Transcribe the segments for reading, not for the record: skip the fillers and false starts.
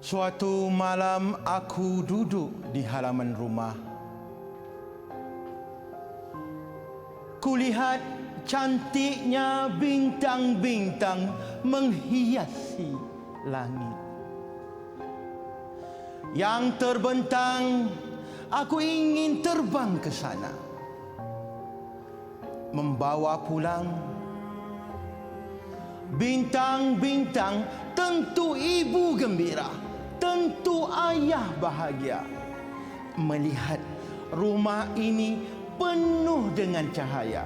Suatu malam aku duduk di halaman rumah. Kulihat cantiknya bintang-bintang menghiasi langit. Yang terbentang, aku ingin terbang ke sana. Membawa pulang bintang-bintang, tentu ibu gembira, tentu ayah bahagia melihat rumah ini penuh dengan cahaya.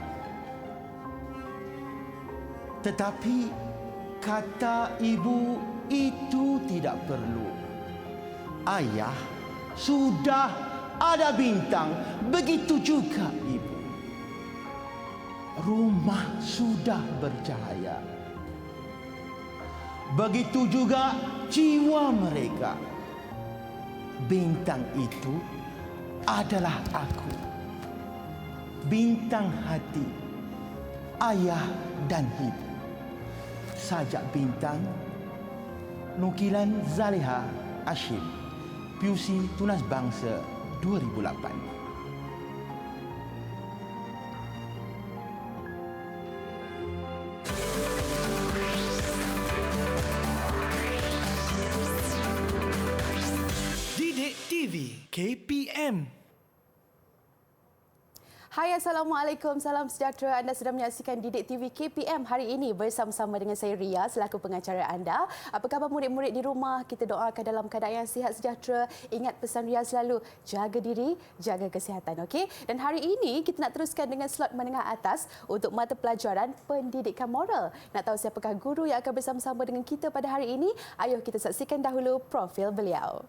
Tetapi kata ibu itu tidak perlu. Ayah, sudah ada bintang, begitu juga ibu. Rumah sudah bercahaya. Begitu juga jiwa mereka. Bintang itu adalah aku. Bintang hati ayah dan ibu. Sajak bintang, nukilan Zaliha Ashim, PUC Tunas Bangsa 2008. Didik TV KPM. Hai, Assalamualaikum. Salam sejahtera. Anda sedang menyaksikan Didik TV KPM hari ini bersama-sama dengan saya Ria selaku pengacara anda. Apa khabar murid-murid di rumah? Kita doakan dalam keadaan yang sihat sejahtera. Ingat pesan Ria selalu, jaga diri, jaga kesihatan. Okey? Dan hari ini kita nak teruskan dengan slot menengah atas untuk mata pelajaran pendidikan moral. Nak tahu siapakah guru yang akan bersama-sama dengan kita pada hari ini? Ayuh kita saksikan dahulu profil beliau.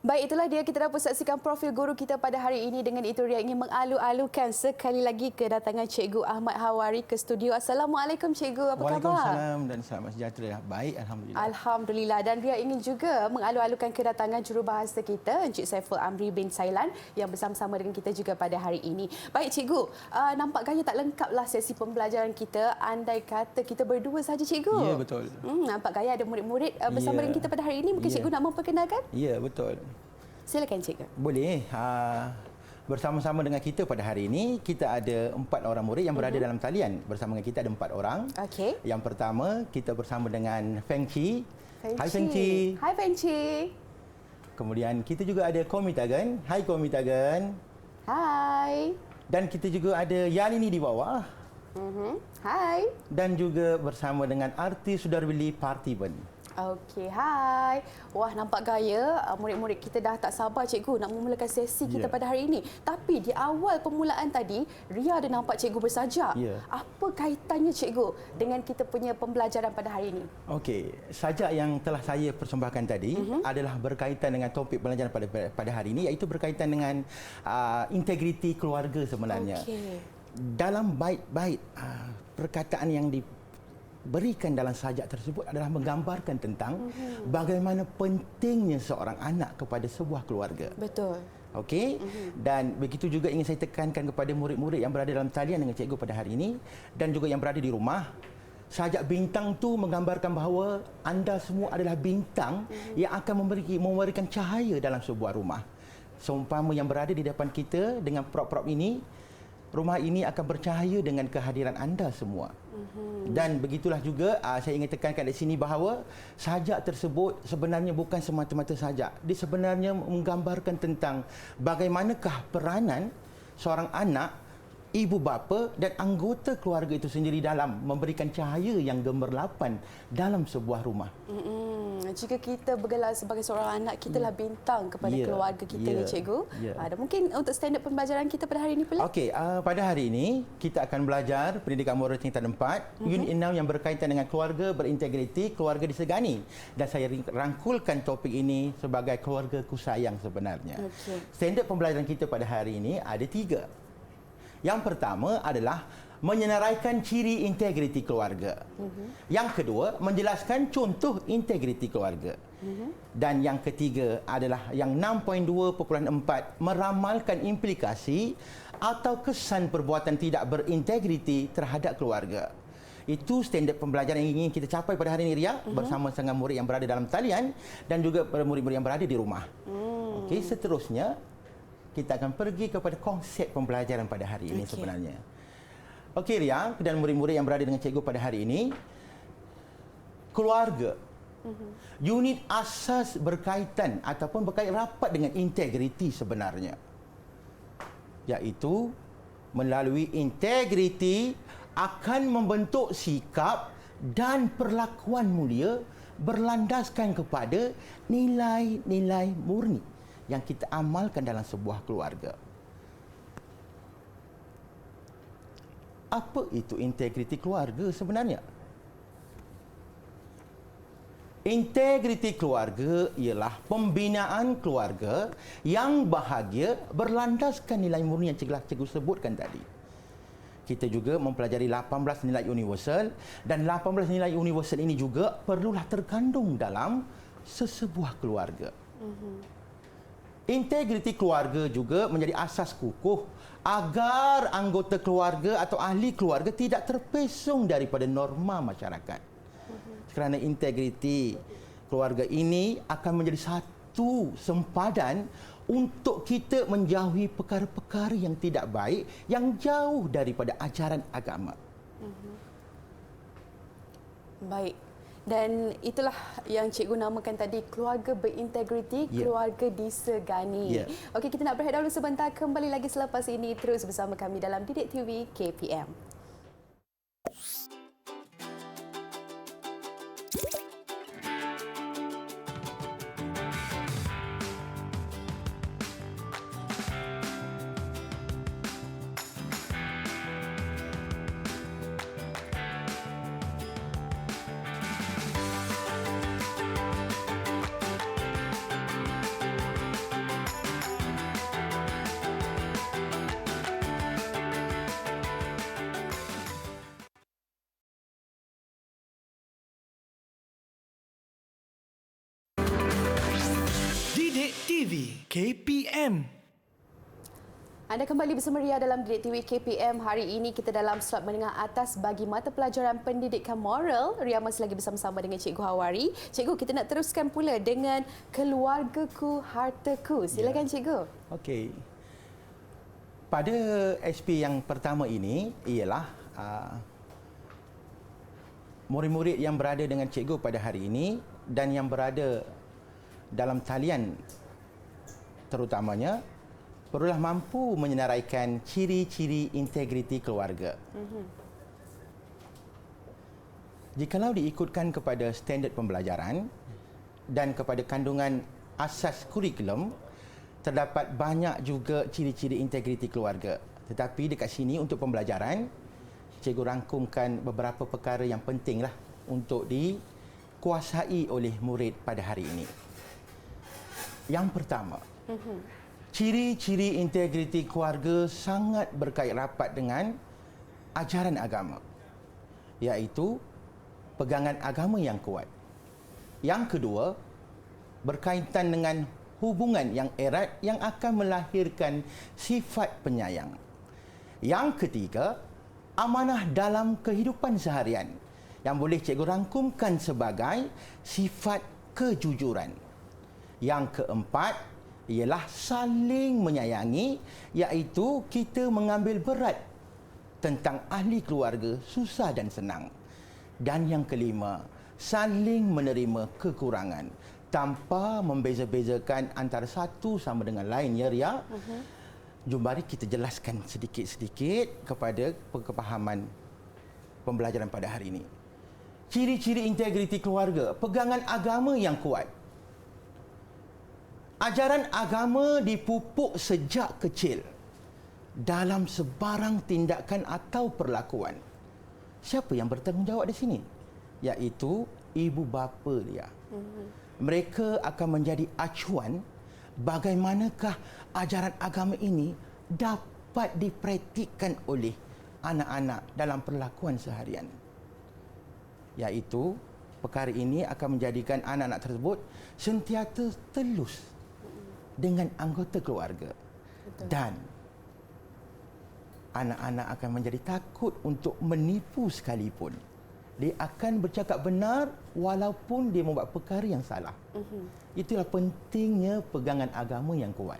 Baik, itulah dia, kita dapat saksikan profil guru kita pada hari ini. Dengan itu, Ria ingin mengalu-alukan sekali lagi kedatangan Cikgu Ahmad Hawari ke studio. Assalamualaikum Cikgu, apa khabar? Waalaikumsalam dan selamat sejahtera. Baik, Alhamdulillah. Alhamdulillah. Dan Ria ingin juga mengalu-alukan kedatangan jurubahasa kita, Encik Saiful Amri bin Sailan yang bersama-sama dengan kita juga pada hari ini. Baik Cikgu, nampak gaya tak lengkaplah sesi pembelajaran kita andai kata kita berdua saja Cikgu. Ya, betul. Nampak gaya ada murid-murid bersama dengan kita pada hari ini. Mungkin Cikgu nak memperkenalkan? Ya, betul. Silakan Cikgu. Boleh. Bersama-sama dengan kita pada hari ini, kita ada 4 orang murid yang berada dalam talian. Bersama dengan kita ada 4 orang. Okey. Yang pertama, kita bersama dengan Feng Chi. Hai Feng Chi. Hai Feng Chi. Kemudian kita juga ada Komi Tagan. Hai Komi Tagan. Hai. Dan kita juga ada Yalini di bawah. Hai. Dan juga bersama dengan artis Sudarwili Parthiban. Okey, hai. Wah, nampak gaya murid-murid kita dah tak sabar Cikgu nak memulakan sesi kita pada hari ini. Tapi di awal permulaan tadi, Ria ada nampak Cikgu bersajak. Apa kaitannya Cikgu dengan kita punya pembelajaran pada hari ini? Okey, sajak yang telah saya persembahkan tadi adalah berkaitan dengan topik pembelajaran pada hari ini, iaitu berkaitan dengan integriti keluarga sebenarnya. Dalam bait-bait perkataan yang diberikan dalam sajak tersebut adalah menggambarkan tentang bagaimana pentingnya seorang anak kepada sebuah keluarga. Betul. Okey, dan begitu juga ingin saya tekankan kepada murid-murid yang berada dalam talian dengan cikgu pada hari ini dan juga yang berada di rumah. Sajak bintang tu menggambarkan bahawa anda semua adalah bintang yang akan memberikan cahaya dalam sebuah rumah. Seumpama yang berada di depan kita dengan prop-prop ini, rumah ini akan bercahaya dengan kehadiran anda semua. Dan begitulah juga saya ingin tekankan di sini bahawa sajak tersebut sebenarnya bukan semata-mata sajak. Dia sebenarnya menggambarkan tentang bagaimanakah peranan seorang anak ibu bapa dan anggota keluarga itu sendiri dalam memberikan cahaya yang gemerlapan dalam sebuah rumah. Jika kita bergelar sebagai seorang anak, kita lah bintang kepada keluarga kita ni, cikgu. Dan mungkin untuk standard pembelajaran kita pada hari ini pula. Okey, pada hari ini kita akan belajar pendidikan moral tingkatan 4, unit 6 yang berkaitan dengan keluarga berintegriti, keluarga disegani. Dan saya rangkulkan topik ini sebagai keluarga ku sayang sebenarnya. Standard pembelajaran kita pada hari ini ada 3. Yang pertama adalah menyenaraikan ciri integriti keluarga. Yang kedua, menjelaskan contoh integriti keluarga. Dan yang ketiga adalah yang 6.2.4, meramalkan implikasi atau kesan perbuatan tidak berintegriti terhadap keluarga. Itu standard pembelajaran yang ingin kita capai pada hari ini, Ria, bersama dengan murid yang berada dalam talian dan juga murid-murid yang berada di rumah. Okey, seterusnya kita akan pergi kepada konsep pembelajaran pada hari ini sebenarnya. Okey, Ria dan murid-murid yang berada dengan cikgu pada hari ini, keluarga, unit asas berkaitan ataupun berkait rapat dengan integriti sebenarnya. Iaitu melalui integriti akan membentuk sikap dan perlakuan mulia berlandaskan kepada nilai-nilai murni yang kita amalkan dalam sebuah keluarga. Apa itu integriti keluarga sebenarnya? Integriti keluarga ialah pembinaan keluarga yang bahagia berlandaskan nilai murni yang cikgu sebutkan tadi. Kita juga mempelajari 18 nilai universal dan 18 nilai universal ini juga perlulah terkandung dalam sesebuah keluarga. Integriti keluarga juga menjadi asas kukuh agar anggota keluarga atau ahli keluarga tidak terpesong daripada norma masyarakat. Kerana integriti keluarga ini akan menjadi satu sempadan untuk kita menjauhi perkara-perkara yang tidak baik, yang jauh daripada ajaran agama. Baik. Dan itulah yang cikgu namakan tadi, keluarga berintegriti, keluarga disegani. Okey, kita nak berehat dahulu sebentar. Kembali lagi selepas ini, terus bersama kami dalam Didik TV KPM. Didik TV KPM. Anda kembali bersama Ria dalam Didik TV KPM. Hari ini kita dalam slot menengah atas bagi mata pelajaran pendidikan moral. Ria masih lagi bersama-sama dengan Cikgu Hawari. Cikgu, kita nak teruskan pula dengan keluargaku, hartaku. Silakan Cikgu. Okey. Pada SP yang pertama ini ialah murid-murid yang berada dengan cikgu pada hari ini dan yang berada dalam talian terutamanya perlulah mampu menyenaraikan ciri-ciri integriti keluarga. Jikalau diikutkan kepada standard pembelajaran dan kepada kandungan asas kurikulum, terdapat banyak juga ciri-ciri integriti keluarga. Tetapi dekat sini untuk pembelajaran, cikgu rangkumkan beberapa perkara yang pentinglah untuk dikuasai oleh murid pada hari ini. Yang pertama, ciri-ciri integriti keluarga sangat berkait rapat dengan ajaran agama, iaitu pegangan agama yang kuat. Yang kedua, berkaitan dengan hubungan yang erat yang akan melahirkan sifat penyayang. Yang ketiga, amanah dalam kehidupan seharian yang boleh cikgu rangkumkan sebagai sifat kejujuran. Yang keempat ialah saling menyayangi, iaitu kita mengambil berat tentang ahli keluarga susah dan senang. Dan yang kelima, saling menerima kekurangan tanpa membeza-bezakan antara satu sama dengan lain, ya Ria. Jom mari kita jelaskan sedikit-sedikit kepada kepahaman pembelajaran pada hari ini. Ciri-ciri integriti keluarga, pegangan agama yang kuat. Ajaran agama dipupuk sejak kecil dalam sebarang tindakan atau perlakuan. Siapa yang bertanggungjawab di sini? Iaitu ibu bapa dia. Mereka akan menjadi acuan bagaimanakah ajaran agama ini dapat dipraktikkan oleh anak-anak dalam perlakuan seharian. Iaitu perkara ini akan menjadikan anak-anak tersebut sentiasa telus dengan anggota keluarga. Betul. Dan anak-anak akan menjadi takut untuk menipu sekalipun. Dia akan bercakap benar walaupun dia membuat perkara yang salah. Itulah pentingnya pegangan agama yang kuat.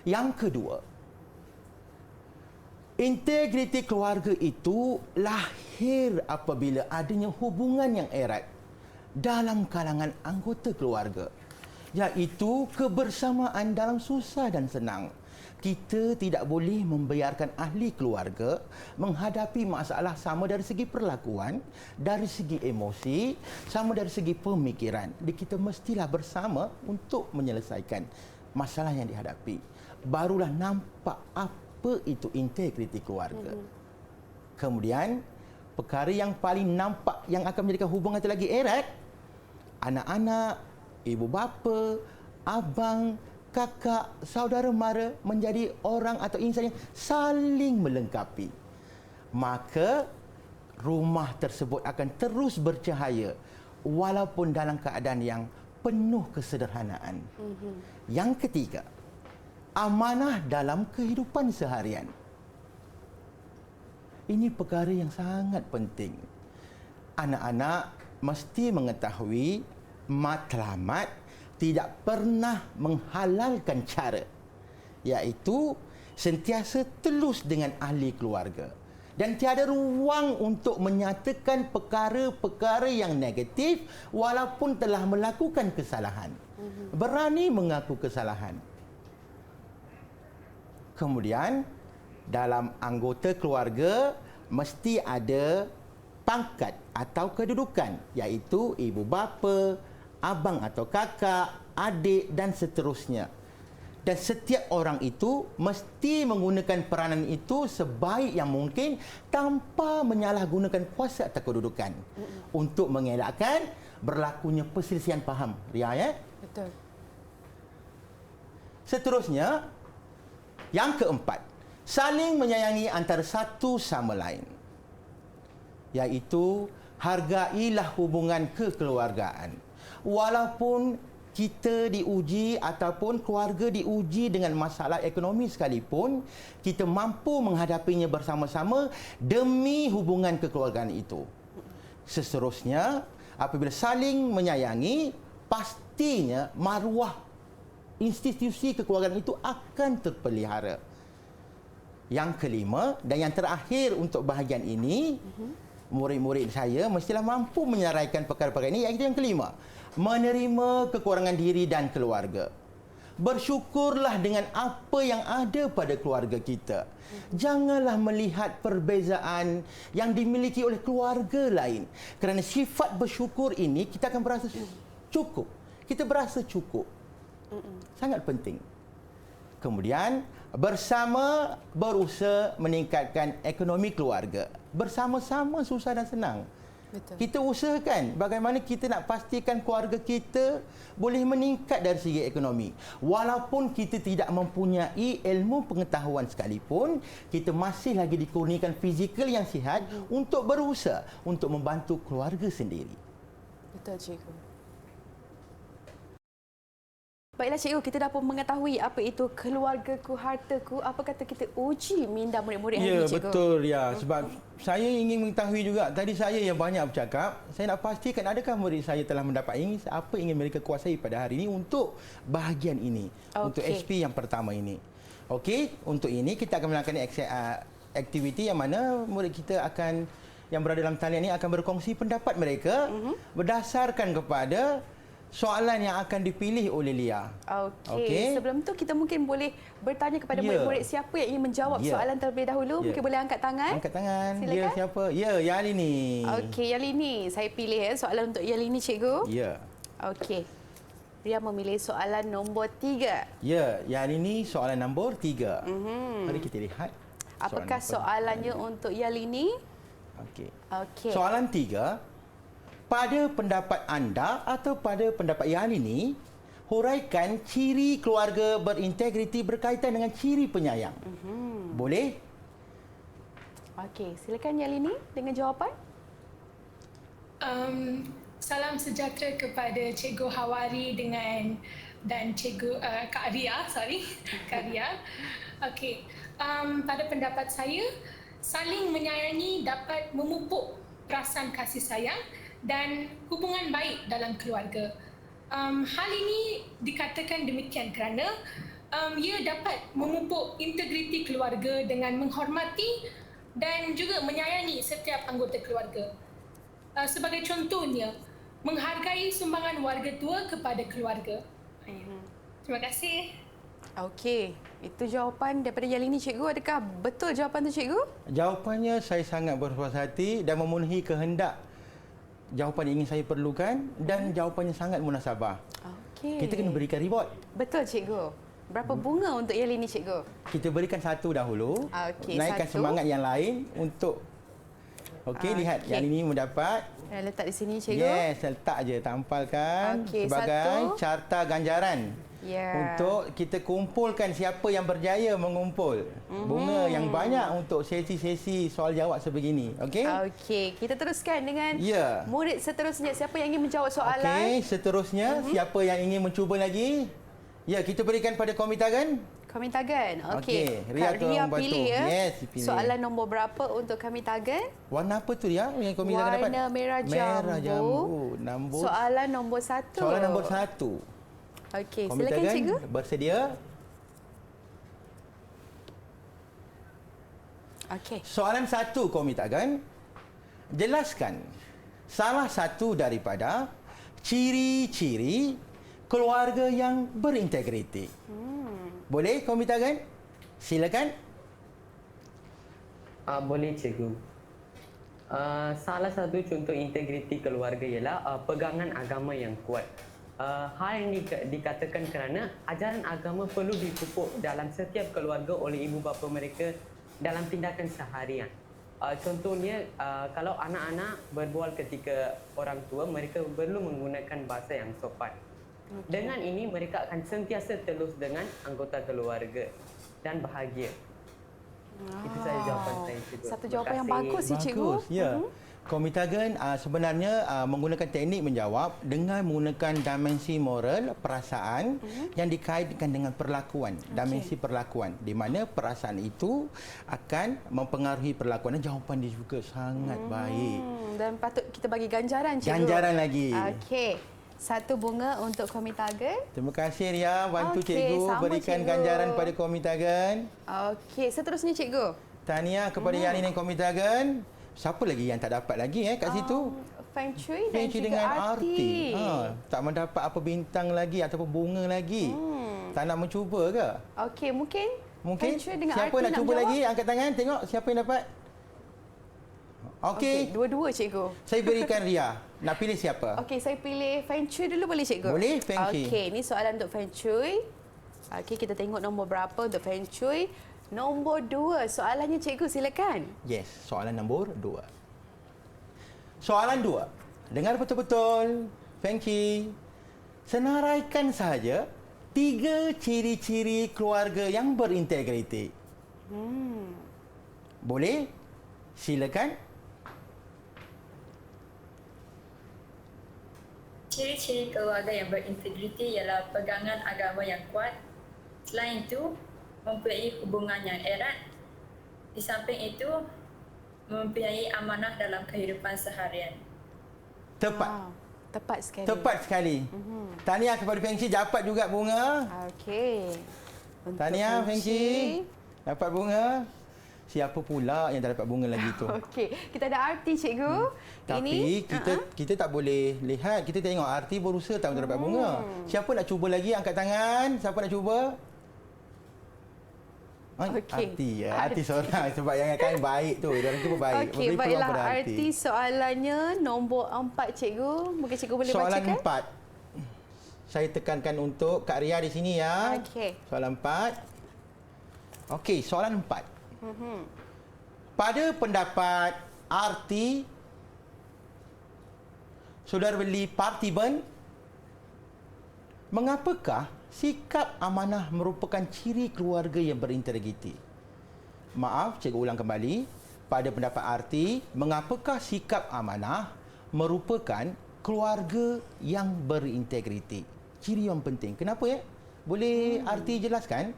Yang kedua, integriti keluarga itu lahir apabila adanya hubungan yang erat dalam kalangan anggota keluarga, iaitu kebersamaan dalam susah dan senang. Kita tidak boleh membiarkan ahli keluarga menghadapi masalah sama dari segi perlakuan, dari segi emosi, sama dari segi pemikiran. Kita mestilah bersama untuk menyelesaikan masalah yang dihadapi. Barulah nampak apa itu integriti keluarga. Kemudian, perkara yang paling nampak yang akan menjadikan hubungan itu lagi erat, anak-anak, ibu bapa, abang, kakak, saudara mara menjadi orang atau insan yang saling melengkapi. Maka rumah tersebut akan terus bercahaya walaupun dalam keadaan yang penuh kesederhanaan. Yang ketiga, amanah dalam kehidupan seharian. Ini perkara yang sangat penting. Anak-anak mesti mengetahui matlamat tidak pernah menghalalkan cara, iaitu sentiasa telus dengan ahli keluarga dan tiada ruang untuk menyatakan perkara-perkara yang negatif walaupun telah melakukan kesalahan. Berani mengaku kesalahan. Kemudian dalam anggota keluarga mesti ada pangkat atau kedudukan, iaitu ibu bapa, abang atau kakak, adik dan seterusnya. Dan setiap orang itu mesti menggunakan peranan itu sebaik yang mungkin tanpa menyalahgunakan kuasa atau kedudukan untuk mengelakkan berlakunya perselisihan faham. Ria, ya? Betul. Seterusnya, yang keempat, saling menyayangi antara satu sama lain. Iaitu hargailah hubungan kekeluargaan. Walaupun kita diuji ataupun keluarga diuji dengan masalah ekonomi sekalipun, kita mampu menghadapinya bersama-sama demi hubungan kekeluargaan itu. Seterusnya, apabila saling menyayangi, pastinya maruah institusi kekeluargaan itu akan terpelihara. Yang kelima dan yang terakhir untuk bahagian ini, murid-murid saya mestilah mampu menyelesaikan perkara-perkara ini, iaitu yang kelima, menerima kekurangan diri dan keluarga. Bersyukurlah dengan apa yang ada pada keluarga kita. Janganlah melihat perbezaan yang dimiliki oleh keluarga lain. Kerana sifat bersyukur ini kita akan berasa cukup. Kita berasa cukup. Sangat penting. Kemudian bersama berusaha meningkatkan ekonomi keluarga. Bersama-sama susah dan senang. Betul. Kita usahakan bagaimana kita nak pastikan keluarga kita boleh meningkat dari segi ekonomi. Walaupun kita tidak mempunyai ilmu pengetahuan sekalipun, kita masih lagi dikurniakan fizikal yang sihat untuk berusaha untuk membantu keluarga sendiri. Betul, cikgu. Baiklah cikgu, kita dah pun mengetahui apa itu keluargaku, hartaku. Apa kata kita uji minda murid-murid hari ini, cikgu? Ya, betul. Ya, sebab saya ingin mengetahui juga. Tadi saya yang banyak bercakap. Saya nak pastikan adakah murid saya telah mendapat apa ingin mereka kuasai pada hari ini untuk bahagian ini. Untuk SP yang pertama ini. Okey, untuk ini kita akan melakukan aktiviti yang mana murid kita akan yang berada dalam talian ini akan berkongsi pendapat mereka berdasarkan kepada soalan yang akan dipilih oleh Lia. Okey. Sebelum tu kita mungkin boleh bertanya kepada murid-murid siapa yang ingin menjawab soalan terlebih dahulu. Mungkin boleh angkat tangan. Angkat tangan. Silakan. Ya, siapa? Ya, Yalini. Okey, Yalini. Saya pilih soalan untuk Yalini, cikgu. Ya. Okey. Ria memilih soalan nombor 3. Ya, Yalini soalan nombor 3. Mari kita lihat. Apakah soalannya untuk Yalini? Okey. Okey. Soalan 3. Pada pendapat anda atau pada pendapat Yalini, huraikan ciri keluarga berintegriti berkaitan dengan ciri penyayang. Boleh? Okey, silakan Yalini dengan jawapan. Salam sejahtera kepada Cikgu Hawari dan Cikgu Kak Ria, Kak Ria. Okey, pada pendapat saya, saling menyayangi dapat memupuk perasaan kasih sayang dan hubungan baik dalam keluarga. Hal ini dikatakan demikian kerana ia dapat memupuk integriti keluarga dengan menghormati dan juga menyayangi setiap anggota keluarga. Sebagai contohnya, menghargai sumbangan warga tua kepada keluarga. Terima kasih. Okey, itu jawapan daripada Yalini, cikgu. Adakah betul jawapan tu, cikgu? Jawapannya saya sangat berpuas hati dan memenuhi kehendak jawapan yang ingin saya perlukan dan jawapannya sangat munasabah. Okey. Kita kena berikan reward. Betul, cikgu. Berapa bunga untuk Yalini, cikgu? Kita berikan satu dahulu. Okey, naikkan satu. semangat yang lain untuk lihat Yalini mendapat. Letak di sini, cikgu. Yes, letak je, tampalkan Okey, sebagai satu. carta ganjaran. Untuk kita kumpulkan siapa yang berjaya mengumpul bunga yang banyak untuk sesi-sesi soal jawab sebegini. Okey? Okey, kita teruskan dengan murid seterusnya. Siapa yang ingin menjawab soalan? Okey, seterusnya siapa yang ingin mencuba lagi? Ya, kita berikan pada Komitagan. Komitagan. Okey. Ria, Kak Ria pilih ya. Yes, pilih. Soalan nombor berapa untuk Komitagan? Warna apa tu Ria yang Komitagan dapat? Warna merah jambu. Merah jambu. Soalan nombor 1. Soalan nombor 1. Okey, silakan cikgu. Bersedia? Okey. Soalan 1 Komitagan. Jelaskan salah satu daripada ciri-ciri keluarga yang berintegriti. Boleh Komitagan? Silakan. Boleh cikgu. Salah satu contoh integriti keluarga ialah pegangan agama yang kuat. Hal ini dikatakan kerana ajaran agama perlu dipupuk dalam setiap keluarga oleh ibu bapa mereka dalam tindakan seharian. Contohnya, kalau anak-anak berbual ketika orang tua, mereka perlu menggunakan bahasa yang sopan. Dengan ini, mereka akan sentiasa telus dengan anggota keluarga dan bahagia. Itu saja jawapan saya, cikgu. Satu jawapan yang bagus, cikgu. Ya. Komitagan sebenarnya menggunakan teknik menjawab dengan menggunakan dimensi moral, perasaan yang dikaitkan dengan perlakuan, dimensi perlakuan, di mana perasaan itu akan mempengaruhi perlakuan. Dan jawapan dia juga sangat baik. Dan patut kita bagi ganjaran, cikgu. Ganjaran lagi. Okey. Satu bunga untuk Komitagan. Terima kasih Ria, bantu cikgu berikan cikgu. ganjaran pada Komitagan. Okey, seterusnya cikgu. Tahniah kepada Yalini dan Komitagan. Siapa lagi yang tak dapat lagi kat situ? Feng Shui dan Feng Shui juga dengan arti. Tak mendapat apa bintang lagi ataupun bunga lagi. Tak nak mencuba ke? Okey, mungkin Feng Shui dengan Siapa arti nak cuba jawab? lagi? Angkat tangan tengok siapa yang dapat. Okey. Dua-dua, cikgu. Saya berikan Ria. Nak pilih siapa? Okey, saya pilih Feng Shui dulu, boleh, cikgu? Boleh, Feng Shui. Okey, ini soalan untuk Feng Shui. Okey, kita tengok nombor berapa untuk Feng Shui. Nombor 2. Soalannya, cikgu, silakan. Yes, soalan nombor 2. Soalan 2. Dengar betul-betul. Feng Shui. Senaraikan saja 3 ciri-ciri keluarga yang berintegriti. Boleh? Silakan. Ciri-ciri keluarga yang berintegriti ialah pegangan agama yang kuat. Selain itu, mempunyai hubungan yang erat. Di samping itu, mempunyai amanah dalam kehidupan seharian. Tepat. Wow, tepat sekali. Tepat sekali. Tahniah kepada Feng Shui, dapat juga bunga. Okey. Untuk Tahniah Feng Shui, dapat bunga. siapa pula yang dah dapat bunga lagi tu. Okey, kita ada arti cikgu. Tapi kita tak boleh lihat, kita tengok arti berusaha tak untuk dapat bunga. Siapa nak cuba lagi, angkat tangan. Siapa nak cuba? Okey. Arti seorang sebab yang kan baik tu. Dia orang tu baik. Okey, Memberi peluang baiklah. pada Arti soalannya nombor 4 cikgu. Mungkin cikgu boleh Soalan bacakan. 4. Saya tekankan untuk Kak Ria di sini ya. Okey. Soalan 4. Okey, soalan 4. Pada pendapat arti Saudara Lee Parthiban, mengapakah sikap amanah merupakan ciri keluarga yang berintegriti? Maaf, cikgu ulang kembali. Pada pendapat arti, mengapakah sikap amanah merupakan keluarga yang berintegriti? Ciri yang penting. Kenapa ya? Boleh arti jelaskan?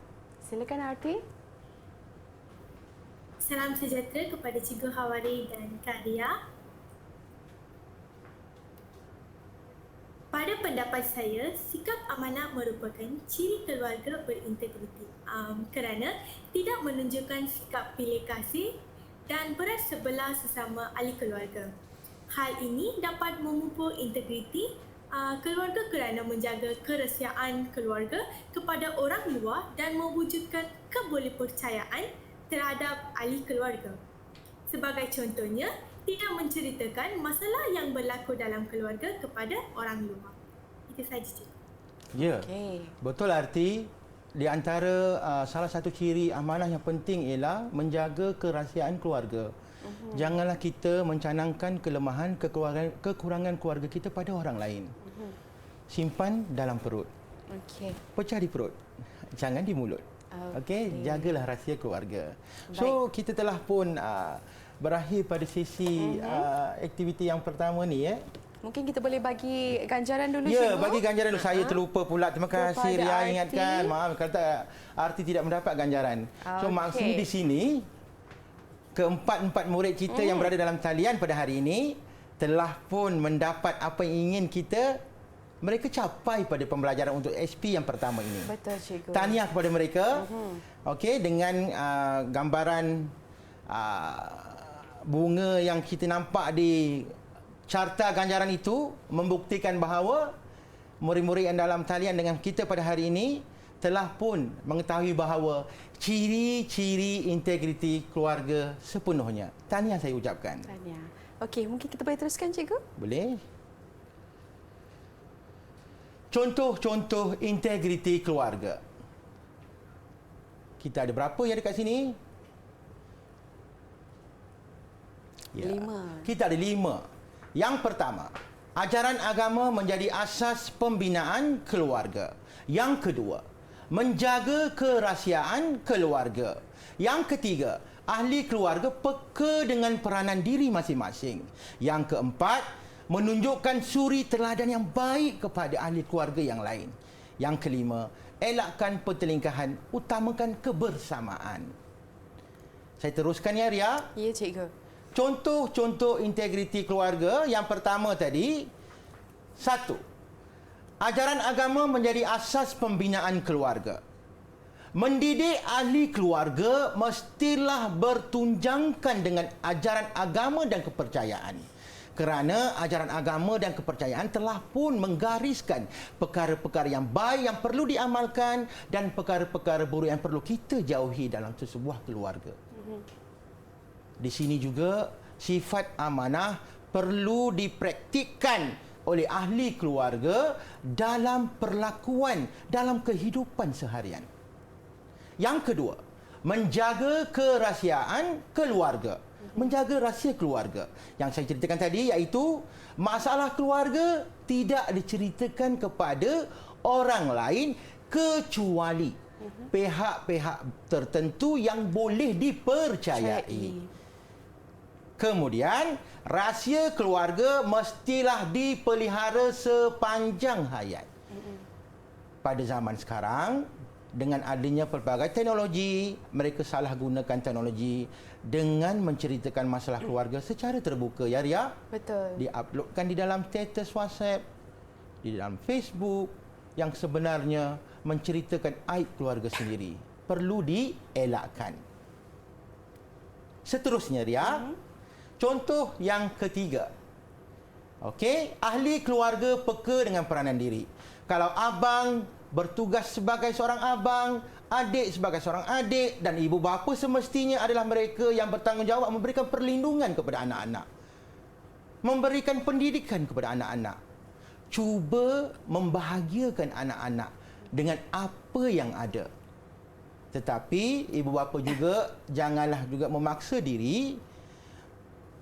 Silakan arti. Salam sejahtera kepada Cikgu Hawari dan Kak Ria. Pada pendapat saya, sikap amanah merupakan ciri keluarga berintegriti kerana tidak menunjukkan sikap pilih kasih dan berat sebelah sesama ahli keluarga. Hal ini dapat memupuk integriti keluarga kerana menjaga kerahsiaan keluarga kepada orang luar dan mewujudkan kebolehpercayaan terhadap ahli keluarga. Sebagai contohnya, tidak menceritakan masalah yang berlaku dalam keluarga kepada orang luar. Itu sahaja, Cikgu. Ya. Okey. Betul arti. Di antara salah satu ciri amanah yang penting ialah menjaga kerahsiaan keluarga. Janganlah kita mencanangkan kelemahan, kekurangan keluarga kita pada orang lain. Simpan dalam perut. Okey. Pecah di perut. Jangan di mulut. Okey, jagalah rahsia keluarga. So, kita telah pun berakhir pada sesi aktiviti yang pertama ni ya. Mungkin kita boleh bagi ganjaran dulu Ya, cikgu. bagi ganjaran dulu. Saya terlupa pula. Terima kasih Kepada Ria Arti. ingatkan. Maaf kata Arti tidak mendapat ganjaran. So maksudnya di sini keempat-empat murid kita yang berada dalam talian pada hari ini telah pun mendapat apa yang ingin mereka capai pada pembelajaran untuk SP yang pertama ini. Betul cikgu. Tahniah kepada mereka. Okey, dengan gambaran bunga yang kita nampak di carta ganjaran itu membuktikan bahawa murid-murid yang dalam talian dengan kita pada hari ini telah pun mengetahui bahawa ciri-ciri integriti keluarga sepenuhnya. Tahniah saya ucapkan. Tahniah. Okey, mungkin kita boleh teruskan cikgu? Boleh? Contoh-contoh integriti keluarga. Kita ada berapa yang dekat sini? Ya. 5. Kita ada 5. Yang pertama, ajaran agama menjadi asas pembinaan keluarga. Yang kedua, menjaga kerahsiaan keluarga. Yang ketiga, ahli keluarga peka dengan peranan diri masing-masing. Yang keempat, menunjukkan suri teladan yang baik kepada ahli keluarga yang lain. Yang kelima, elakkan pertelingkahan, utamakan kebersamaan. Saya teruskan ya Ria. Ya cikgu. Contoh-contoh integriti keluarga yang pertama tadi. 1. Ajaran agama menjadi asas pembinaan keluarga. Mendidik ahli keluarga mestilah bertunjangkan dengan ajaran agama dan kepercayaan. Kerana ajaran agama dan kepercayaan telah pun menggariskan perkara-perkara yang baik yang perlu diamalkan dan perkara-perkara buruk yang perlu kita jauhi dalam sebuah keluarga. Di sini juga sifat amanah perlu dipraktikkan oleh ahli keluarga dalam perlakuan, dalam kehidupan seharian. Yang kedua, menjaga kerahsiaan keluarga. Menjaga rahsia keluarga. Yang saya ceritakan tadi iaitu masalah keluarga tidak diceritakan kepada orang lain kecuali pihak-pihak tertentu yang boleh dipercayai. Kemudian, rahsia keluarga mestilah dipelihara sepanjang hayat. Pada zaman sekarang, dengan adanya pelbagai teknologi, mereka salah gunakan teknologi dengan menceritakan masalah keluarga secara terbuka. Ya Ria? Betul. Diuploadkan di dalam status WhatsApp, di dalam Facebook, yang sebenarnya menceritakan aib keluarga sendiri. Perlu dielakkan. Seterusnya, Ria. Contoh yang ketiga. Okey, ahli keluarga peka dengan peranan diri. Kalau abang bertugas sebagai seorang abang, adik sebagai seorang adik dan ibu bapa semestinya adalah mereka yang bertanggungjawab memberikan perlindungan kepada anak-anak. Memberikan pendidikan kepada anak-anak. Cuba membahagiakan anak-anak dengan apa yang ada. Tetapi ibu bapa juga janganlah juga memaksa diri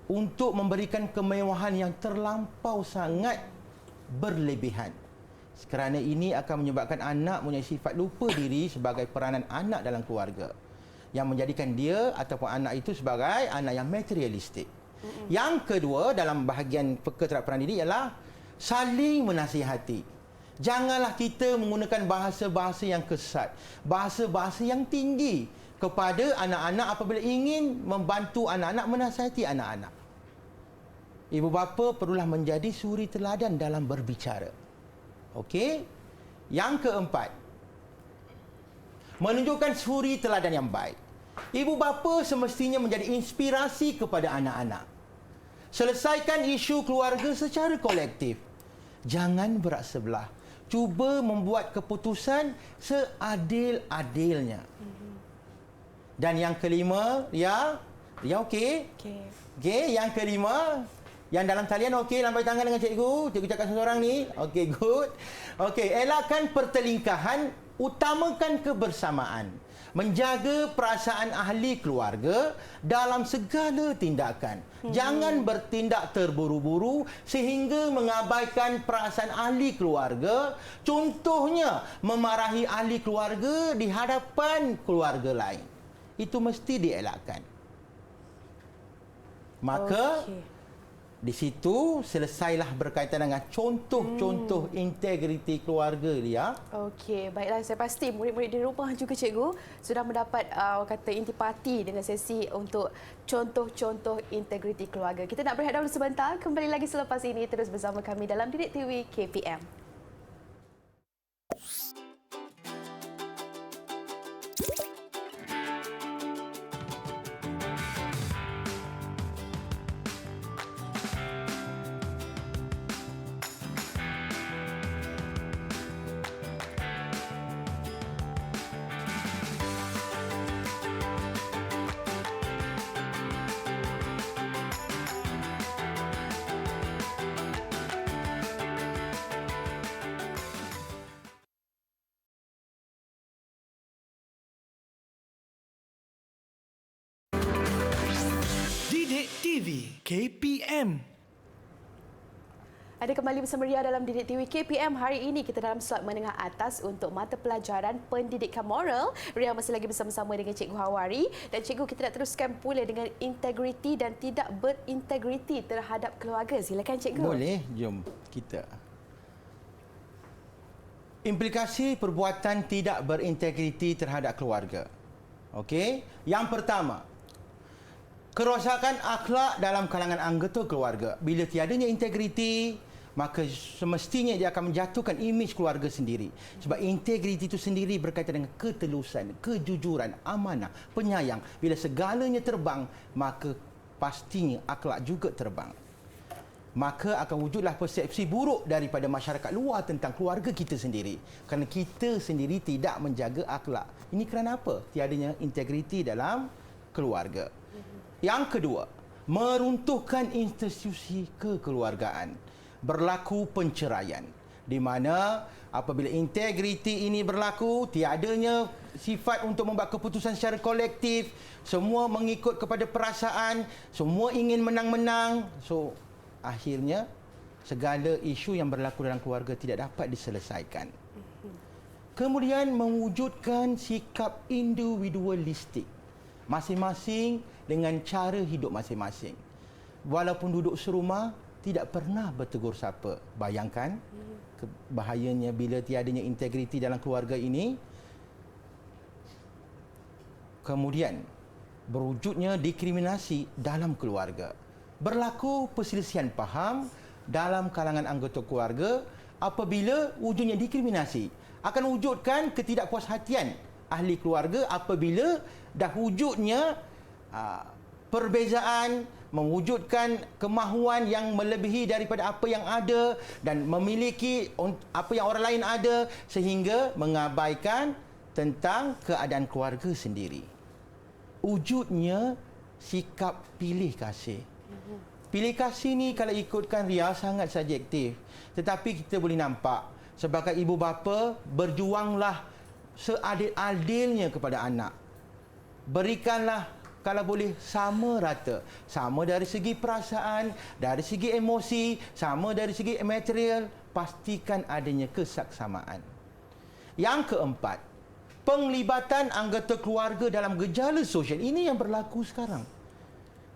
untuk memberikan kemewahan yang terlampau sangat berlebihan. Kerana ini akan menyebabkan anak punya sifat lupa diri sebagai peranan anak dalam keluarga, yang menjadikan dia ataupun anak itu sebagai anak yang materialistik. Yang kedua dalam bahagian peka terhadap peranan diri ialah saling menasihati. Janganlah kita menggunakan bahasa-bahasa yang kesat, bahasa-bahasa yang tinggi kepada anak-anak apabila ingin membantu anak-anak, menasihati anak-anak. Ibu bapa perlulah menjadi suri teladan dalam berbicara. Okey? Yang keempat, menunjukkan suri teladan yang baik. Ibu bapa semestinya menjadi inspirasi kepada anak-anak. Selesaikan isu keluarga secara kolektif. Jangan berat sebelah. Cuba membuat keputusan seadil-adilnya. Dan yang kelima, Ria okey? Okey, yang kelima, yang dalam talian okey, lambai tangan dengan cikgu. Cikgu cakap seseorang ni. Okey, good. Okey, elakkan pertelingkahan, utamakan kebersamaan. Menjaga perasaan ahli keluarga dalam segala tindakan. Jangan bertindak terburu-buru sehingga mengabaikan perasaan ahli keluarga. Contohnya, memarahi ahli keluarga di hadapan keluarga lain. Itu mesti dielakkan. Maka di situ selesailah berkaitan dengan contoh-contoh integriti keluarga dia. Okey, baiklah, saya pasti murid-murid di rumah juga cikgu sudah mendapat kata intipati dengan sesi untuk contoh-contoh integriti keluarga. Kita nak berehat dahulu sebentar, kembali lagi selepas ini terus bersama kami dalam Didik TV KPM. Didik TV KPM. Ada kembali bersama Ria dalam Didik TV KPM. Hari ini kita dalam slot menengah atas untuk mata pelajaran pendidikan moral. Ria masih lagi bersama-sama dengan Cikgu Hawari. Dan Cikgu, kita nak teruskan pula dengan integriti dan tidak berintegriti terhadap keluarga. Silakan Cikgu. Boleh, jom kita. Implikasi perbuatan tidak berintegriti terhadap keluarga. Okey, yang pertama, kerosakan akhlak dalam kalangan anggota keluarga. Bila tiadanya integriti, maka semestinya dia akan menjatuhkan imej keluarga sendiri. Sebab integriti itu sendiri berkaitan dengan ketelusan, kejujuran, amanah, penyayang. Bila segalanya terbang, maka pastinya akhlak juga terbang. Maka akan wujudlah persepsi buruk daripada masyarakat luar tentang keluarga kita sendiri. Kerana kita sendiri tidak menjaga akhlak. Ini kerana apa? Tiadanya integriti dalam keluarga. Yang kedua, meruntuhkan institusi kekeluargaan. Berlaku penceraian. Di mana apabila integriti ini berlaku, tiadanya sifat untuk membuat keputusan secara kolektif, semua mengikut kepada perasaan, semua ingin menang-menang. So, akhirnya segala isu yang berlaku dalam keluarga tidak dapat diselesaikan. Kemudian mewujudkan sikap individualistik. Masing-masing dengan cara hidup masing-masing. Walaupun duduk serumah, tidak pernah bertegur sapa. Bayangkan bahayanya bila tiadanya integriti dalam keluarga ini. Kemudian berwujudnya diskriminasi dalam keluarga. Berlaku perselisihan faham dalam kalangan anggota keluarga apabila wujudnya diskriminasi. Akan wujudkan ketidakpuashatian ahli keluarga apabila dah wujudnya perbezaan, mewujudkan kemahuan yang melebihi daripada apa yang ada dan memiliki apa yang orang lain ada sehingga mengabaikan tentang keadaan keluarga sendiri. Wujudnya sikap pilih kasih. Pilih kasih ni kalau ikutkan Ria sangat subjektif. Tetapi kita boleh nampak sebagai ibu bapa berjuanglah seadil-adilnya kepada anak. Berikanlah kalau boleh sama rata. Sama dari segi perasaan, dari segi emosi, sama dari segi material. Pastikan adanya kesaksamaan. Yang keempat, penglibatan anggota keluarga dalam gejala sosial. Ini yang berlaku sekarang.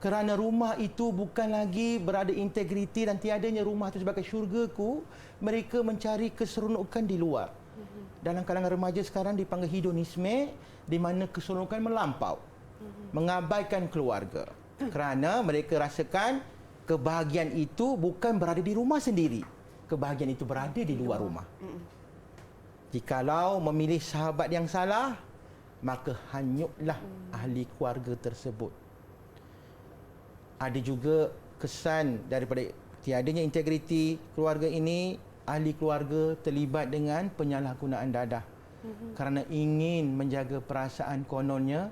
Kerana rumah itu bukan lagi berada integriti dan tiadanya rumah itu sebagai syurgaku, mereka mencari keseronokan di luar. Dalam kalangan remaja sekarang dipanggil hedonisme, di mana keseronokan melampau. Mengabaikan keluarga. Kerana mereka rasakan kebahagiaan itu bukan berada di rumah sendiri. Kebahagiaan itu berada di luar rumah. Jikalau memilih sahabat yang salah, maka hanyutlah ahli keluarga tersebut. Ada juga kesan daripada tiadanya integriti keluarga ini, ahli keluarga terlibat dengan penyalahgunaan dadah. Kerana ingin menjaga perasaan kononnya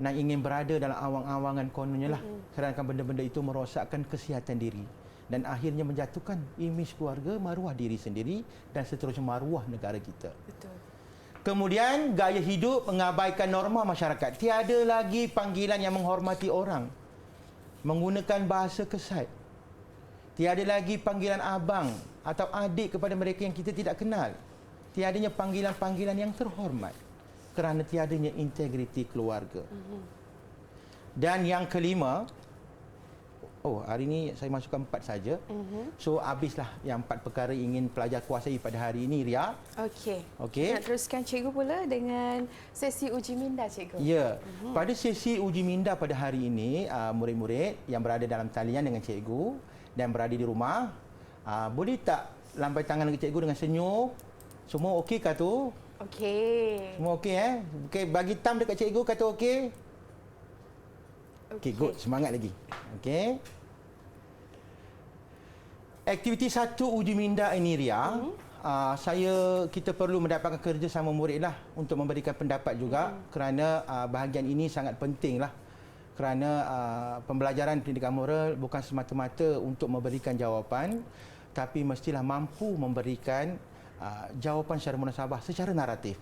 dan ingin berada dalam awang-awangan kononnya lah. Kerana benda-benda itu merosakkan kesihatan diri dan akhirnya menjatuhkan imej keluarga, maruah diri sendiri dan seterusnya maruah negara kita. Betul. Kemudian gaya hidup mengabaikan norma masyarakat. Tiada lagi panggilan yang menghormati orang. Menggunakan bahasa kesat. Tiada lagi panggilan abang atau adik kepada mereka yang kita tidak kenal. Tiadanya panggilan-panggilan yang terhormat kerana tiadanya integriti keluarga. Dan yang kelima, hari ini saya masukkan 4 saja. So habislah yang 4 perkara ingin pelajar kuasai pada hari ini, Ria. Okey. Nak teruskan cikgu pula dengan sesi uji minda, cikgu. Ya. Pada sesi uji minda pada hari ini, murid-murid yang berada dalam talian dengan cikgu dan berada di rumah, boleh tak lambai tangan dengan cikgu dengan senyum? Semua okey kah tu? Okey. Semua okey Okey, bagi thumb dekat cikgu kata okey. Okey, good. Semangat lagi. Okey. Aktiviti 1 uji minda ini, Ria. Kita perlu mendapatkan kerjasama murid lah untuk memberikan pendapat juga kerana bahagian ini sangat penting lah. Kerana pembelajaran pendidikan moral bukan semata-mata untuk memberikan jawapan, tapi mestilah mampu memberikan jawapan secara munasabah, secara naratif.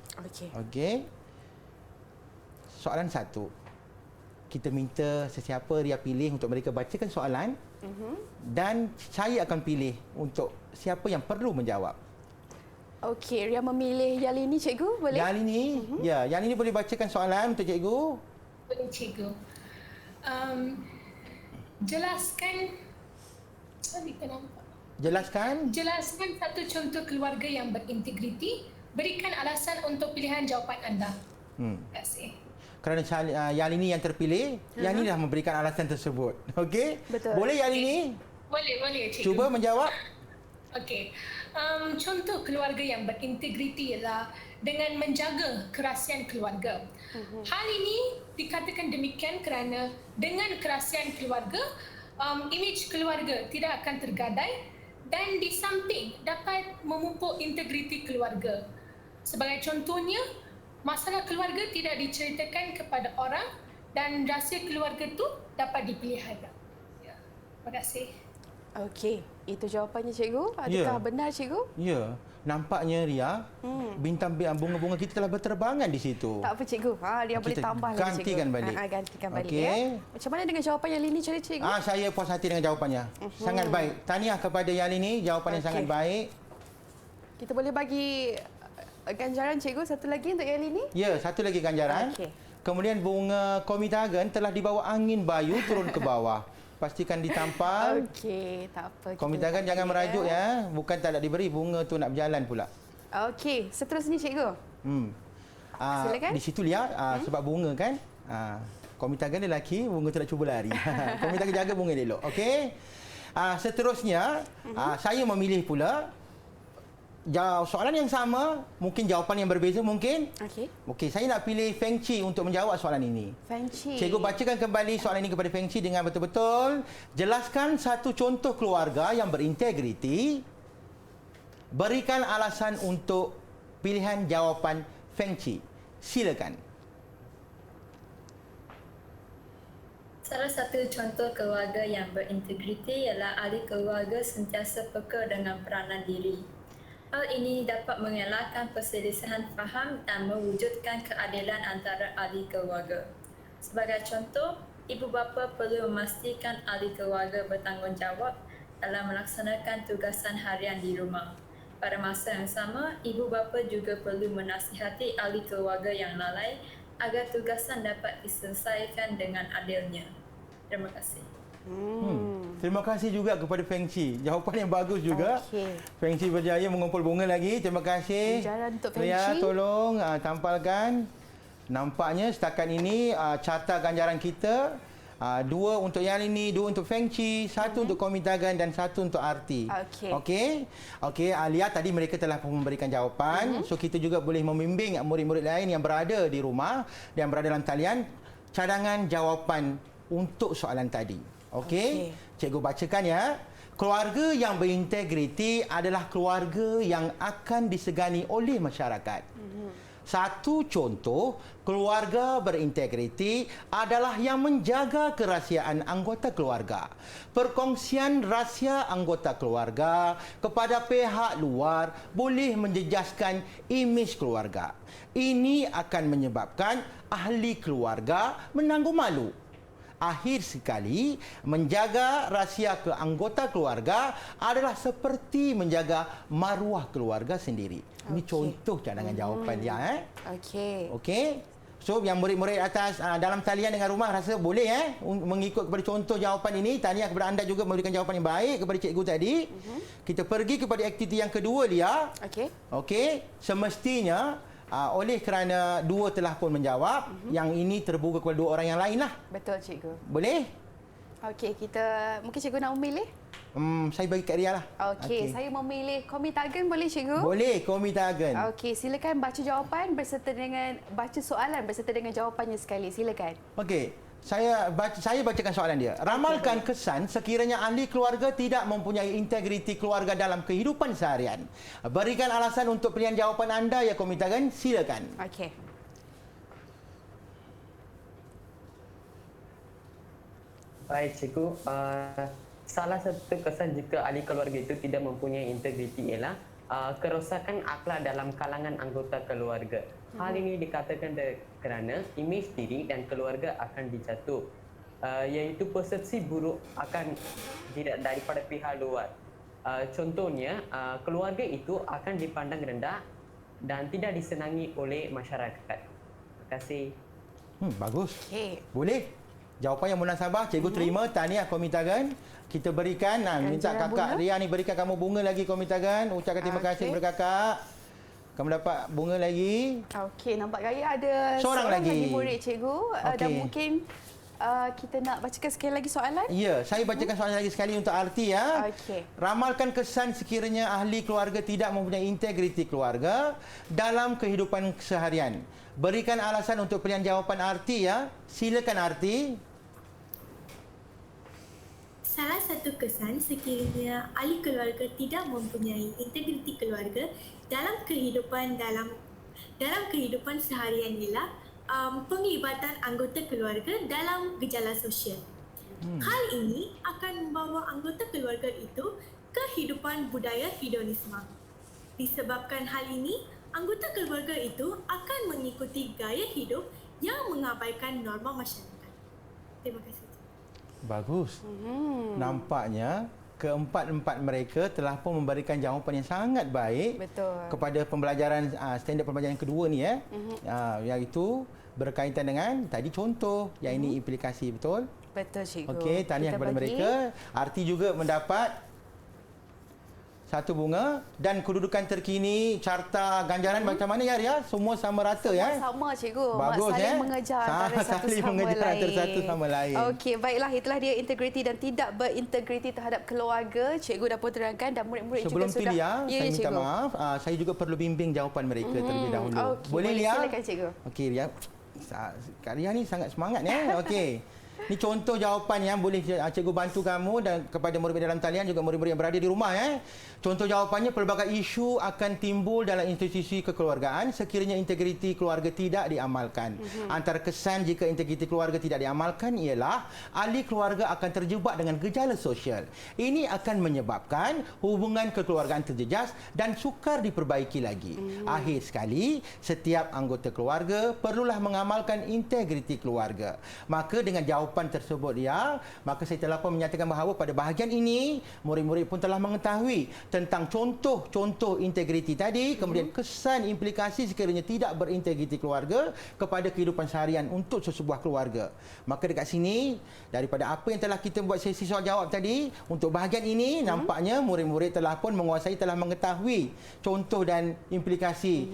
Okey. Soalan 1. Kita minta sesiapa Ria pilih untuk mereka bacakan soalan dan saya akan pilih untuk siapa yang perlu menjawab. Okey, Ria memilih Yalini, cikgu, boleh? Yalini, ya, Yalini boleh bacakan soalan untuk cikgu? Boleh, cikgu. Jelaskan satu contoh keluarga yang berintegriti. Berikan alasan untuk pilihan jawapan anda. Terima kasih. Kerana Yalini yang terpilih, Yalini dah memberikan alasan tersebut. Okey? Betul. Boleh Yalini? Boleh, cikgu. Cuba menjawab. Okey. Contoh keluarga yang berintegriti ialah dengan menjaga kerahsiaan keluarga. Hal ini dikatakan demikian kerana dengan kerahsiaan keluarga, imej keluarga tidak akan tergadai dan di samping dapat memupuk integriti keluarga. Sebagai contohnya, masalah keluarga tidak diceritakan kepada orang dan rahsia keluarga itu dapat dipelihara. Ya. Terima kasih. Okey, itu jawapannya, cikgu. Adakah benar, cikgu? Ya. Nampaknya, Ria, bintang bunga-bunga kita telah berterbangan di situ. Tak apa, cikgu. Dia boleh tambah lagi, cikgu. Gantikan balik. Gantikan balik, Okey. ya. Macam mana dengan jawapan Yalini, cikgu? Saya puas hati dengan jawapannya. Sangat baik. Tahniah kepada Yalini, jawapannya sangat baik. Kita boleh bagi ganjaran, cikgu, satu lagi untuk Yalini? Ya, satu lagi ganjaran. Okey. Kemudian bunga komitagen telah dibawa angin bayu turun ke bawah. Pastikan ditampal. Okey, tak apa. Komitagen jangan merajuk ya. Bukan tak nak diberi, bunga tu nak berjalan pula. Okey, seterusnya, cikgu. Silakan. Di situ Lia, sebab bunga kan. Komitagen lelaki, bunga tu nak cuba lari. Komitagen jaga bunga elok. Okey. Seterusnya, saya memilih pula soalan yang sama, mungkin jawapan yang berbeza mungkin. Okey. Okey, saya nak pilih Feng Chi untuk menjawab soalan ini. Feng Chi. Cikgu bacakan kembali soalan ini kepada Feng Chi dengan betul-betul. Jelaskan satu contoh keluarga yang berintegriti. Berikan alasan untuk pilihan jawapan Feng Chi. Silakan. Salah satu contoh keluarga yang berintegriti ialah ahli keluarga sentiasa peka dengan peranan diri. Hal ini dapat mengelakkan perselisihan faham dan mewujudkan keadilan antara ahli keluarga. Sebagai contoh, ibu bapa perlu memastikan ahli keluarga bertanggungjawab dalam melaksanakan tugasan harian di rumah. Pada masa yang sama, ibu bapa juga perlu menasihati ahli keluarga yang lalai agar tugasan dapat diselesaikan dengan adilnya. Terima kasih. Terima kasih juga kepada Feng Chi. Jawapan yang bagus juga. Okey. Feng Chi berjaya mengumpul bunga lagi. Terima kasih. Jalan untuk Feng Ria, Chi. tolong tampalkan. Nampaknya setakat ini carta ganjaran kita. 2 untuk yang ini, 2 untuk Feng Chi, 1 untuk Komitagan dan 1 untuk Arti. Okey. Okey. Okey, lihat tadi mereka telah memberikan jawapan. So kita juga boleh membimbing murid-murid lain yang berada di rumah dan berada dalam talian cadangan jawapan untuk soalan tadi. Okey. Cikgu bacakan ya. Keluarga yang berintegriti adalah keluarga yang akan disegani oleh masyarakat. Satu contoh, keluarga berintegriti adalah yang menjaga kerahsiaan anggota keluarga. Perkongsian rahsia anggota keluarga kepada pihak luar boleh menjejaskan imej keluarga. Ini akan menyebabkan ahli keluarga menanggung malu. Akhir sekali, menjaga rahsia ke anggota keluarga adalah seperti menjaga maruah keluarga sendiri. Ini contoh cadangan jawapan dia. Okey. Okey. So yang murid-murid atas dalam talian dengan rumah rasa boleh mengikut kepada contoh jawapan ini. Tahniah kepada anda juga memberikan jawapan yang baik kepada cikgu tadi. Kita pergi kepada aktiviti yang kedua, Lia. Okey. Okey, semestinya oleh kerana 2 telah pun menjawab, yang ini terbuka kepada 2 orang yang lain lah. Betul cikgu. Boleh? Okey, kita mungkin cikgu nak memilih? Saya bagi kat Ria lah. Okey, saya memilih Komitagan, boleh cikgu? Boleh, Komitagan. Okey, silakan baca jawapan beserta dengan baca soalan beserta dengan jawapannya sekali. Silakan. Okey, saya bacakan soalan dia. Ramalkan kesan sekiranya ahli keluarga tidak mempunyai integriti keluarga dalam kehidupan seharian. Berikan alasan untuk pilihan jawapan anda ya Komitagan. Silakan. Okey. Baik cikgu, salah satu kesan jika ahli keluarga itu tidak mempunyai integriti ialah kerosakan akhlak dalam kalangan anggota keluarga. Hal ini dikatakan kerana imej diri dan keluarga akan dijatuh, iaitu persepsi buruk akan daripada pihak luar. Contohnya, keluarga itu akan dipandang rendah dan tidak disenangi oleh masyarakat. Terima kasih. Bagus. Okey. Boleh. Jawapan yang munasabah, cikgu terima. Tahniah Komitagan. Kita berikan, minta kakak Ria ni berikan kamu bunga lagi Komitagan. Ucapkan terima kasih kepada kakak. Kamu dapat bunga lagi. Okey, nampak gaya ada Seorang lagi murid cikgu. Dan mungkin kita nak bacakan sekali lagi soalan. Ya, saya bacakan soalan lagi sekali untuk Arti ya. Okey. Ramalkan kesan sekiranya ahli keluarga tidak mempunyai integriti keluarga dalam kehidupan seharian. Berikan alasan untuk pilihan jawapan Arti ya. Silakan Arti. Salah satu kesan sekiranya ahli keluarga tidak mempunyai integriti keluarga dalam kehidupan seharian ialah penglibatan anggota keluarga dalam gejala sosial. Hal ini akan membawa anggota keluarga itu ke kehidupan budaya hedonisme. Disebabkan hal ini, anggota keluarga itu akan mengikuti gaya hidup yang mengabaikan norma masyarakat. Terima kasih. Bagus. Nampaknya keempat-empat mereka telah pun memberikan jawapan yang sangat baik. Betul. Kepada pembelajaran standard pembelajaran yang kedua ni iaitu berkaitan dengan tadi contoh, yang ini implikasi, betul? Betul cikgu. Okey, tahniah kepada mereka. Arti juga mendapat Satu bunga. Dan kedudukan terkini carta ganjaran macam mana ya Ria? Semua sama rata ya? Sama cikgu. Bagus saling mengejar antara satu saling sama mengejar lain. antara satu sama lain. Okey, baiklah, itulah dia integriti dan tidak berintegriti terhadap keluarga. Cikgu dah pun terangkan dan murid-murid juga Sebelum sudah. tu Lia, saya minta cikgu. maaf, saya juga perlu bimbing jawapan mereka terlebih dahulu. Okey, Boleh Lia? Silakan cikgu. Okey Lia. Kak Ria ni sangat semangat ya. Okey. Ni contoh jawapan yang boleh cikgu bantu kamu dan kepada murid-murid dalam talian juga murid-murid yang berada di rumah ya. Contoh jawapannya, pelbagai isu akan timbul dalam institusi kekeluargaan sekiranya integriti keluarga tidak diamalkan. Antara kesan jika integriti keluarga tidak diamalkan ialah ahli keluarga akan terjebak dengan gejala sosial. Ini akan menyebabkan hubungan kekeluargaan terjejas dan sukar diperbaiki lagi. Akhir sekali, setiap anggota keluarga perlulah mengamalkan integriti keluarga. Maka dengan jawapan tersebut maka saya telah pun menyatakan bahawa pada bahagian ini murid-murid pun telah mengetahui tentang contoh-contoh integriti tadi, kemudian kesan implikasi sekiranya tidak berintegriti keluarga kepada kehidupan seharian untuk sesebuah keluarga. Maka dekat sini, daripada apa yang telah kita buat sesi soal jawab tadi, untuk bahagian ini nampaknya murid-murid telah pun menguasai, telah mengetahui contoh dan implikasi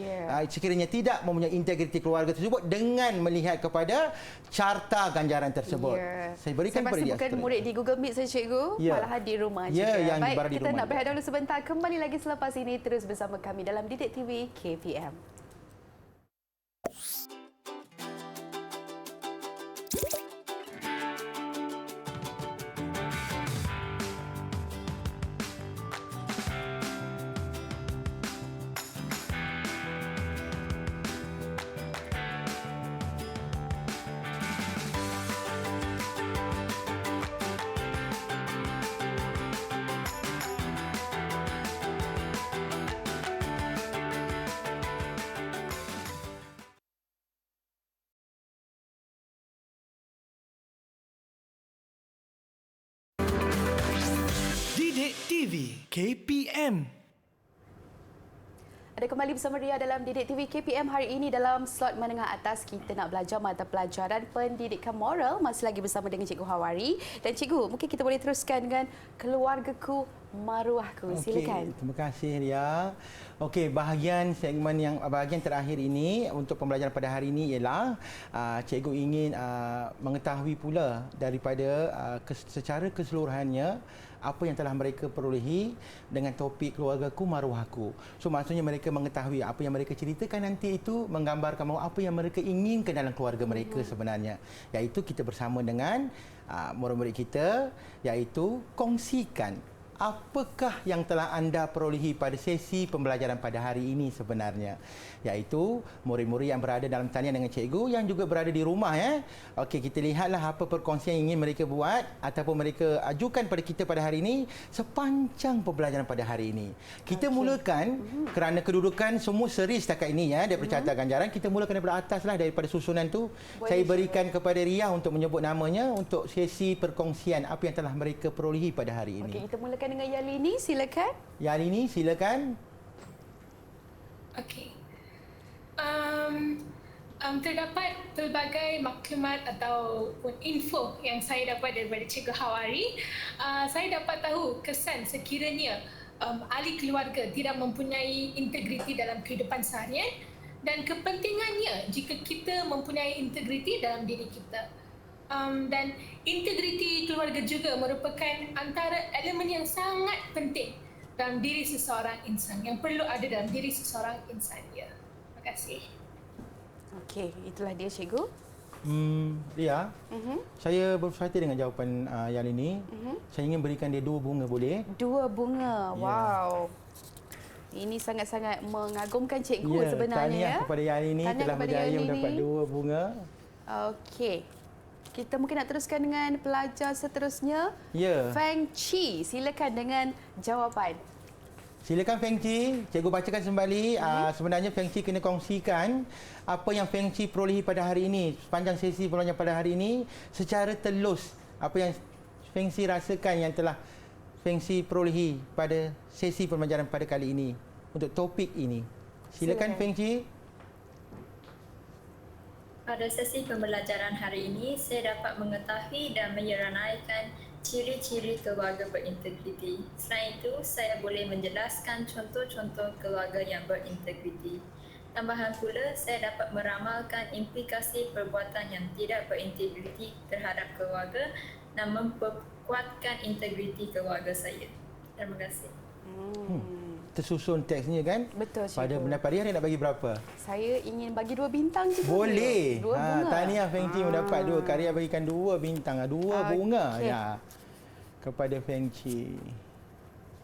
sekiranya tidak mempunyai integriti keluarga tersebut dengan melihat kepada carta ganjaran tersebut. Saya berikan kepada dia. Saya pasti bukan murid di Google Meet saya cikgu, malahan di rumah juga. Yang Baik, berada di kita rumah nak berehat dahulu sebentar. Kembali lagi selepas ini, terus bersama kami dalam Didik TV KPM. Didik TV KPM. Ada kembali bersama Ria dalam Didik TV KPM. Hari ini dalam slot menengah atas kita nak belajar mata pelajaran pendidikan moral, masih lagi bersama dengan Cikgu Hawari. Dan Cikgu, mungkin kita boleh teruskan dengan keluargaku maruahku. Silakan. Terima kasih Ria. Okey, bahagian terakhir ini untuk pembelajaran pada hari ini ialah cikgu ingin mengetahui pula daripada secara keseluruhannya apa yang telah mereka perolehi dengan topik keluargaku maruahku. So maksudnya mereka mengetahui apa yang mereka ceritakan nanti itu menggambarkan bahawa apa yang mereka inginkan dalam keluarga mereka sebenarnya. Iaitu kita bersama dengan murid-murid kita, iaitu kongsikan apakah yang telah anda perolehi pada sesi pembelajaran pada hari ini sebenarnya. Iaitu murid-murid yang berada dalam talian dengan cikgu yang juga berada di rumah ya. Okey, kita lihatlah apa perkongsian yang ingin mereka buat ataupun mereka ajukan pada kita pada hari ini sepanjang pembelajaran pada hari ini. Kita mulakan kerana kedudukan semua seri setakat ini ya daripada carta ganjaran, kita mulakan daripada ataslah, daripada susunan tu. Saya berikan kepada Ria untuk menyebut namanya untuk sesi perkongsian apa yang telah mereka perolehi pada hari ini. Okey, kita mulakan dengan Yalini, silakan. Yalini, silakan. Okey. Terdapat pelbagai maklumat ataupun info yang saya dapat daripada Cikgu Hawari. Saya dapat tahu kesan sekiranya ahli keluarga tidak mempunyai integriti dalam kehidupan seharian dan kepentingannya jika kita mempunyai integriti dalam diri kita. Dan integriti keluarga juga merupakan antara elemen yang sangat penting dalam diri seseorang insan, yang perlu ada dalam diri seseorang insan. Ya. Terima kasih. Okey, itulah dia cikgu. Ria, saya berpuas hati dengan jawapan Yalini. Saya ingin berikan dia 2 bunga, boleh? 2 bunga, wow. Ini sangat-sangat mengagumkan cikgu sebenarnya. Tahniah kepada Yalini telah berjaya mendapat 2 bunga. Okey. Kita mungkin nak teruskan dengan pelajar seterusnya. Ya. Feng Chi, silakan dengan jawapan. Silakan Feng Chi, cikgu bacakan kembali. Sebenarnya Feng Chi kena kongsikan apa yang Feng Chi perolehi pada hari ini, sepanjang sesi pembelajaran pada hari ini secara telus. Apa yang Feng Chi rasakan yang telah Feng Chi perolehi pada sesi pembelajaran pada kali ini untuk topik ini. Silakan Feng Chi. Pada sesi pembelajaran hari ini, saya dapat mengetahui dan menyerenaikan ciri-ciri keluarga berintegriti. Selain itu, saya boleh menjelaskan contoh-contoh keluarga yang berintegriti. Tambahan pula, saya dapat meramalkan implikasi perbuatan yang tidak berintegriti terhadap keluarga dan memperkuatkan integriti keluarga saya. Terima kasih. Tersusun teksnya kan? Betul, cikgu. Pada pendapat Ria nak bagi berapa? Saya ingin bagi 2 bintang cikgu. Boleh. 2 bunga. Tahniah Feng Chi mendapat 2. Kak Ria bagikan 2 bintang. 2 bunga. Okey. Ya. Kepada Feng Chi.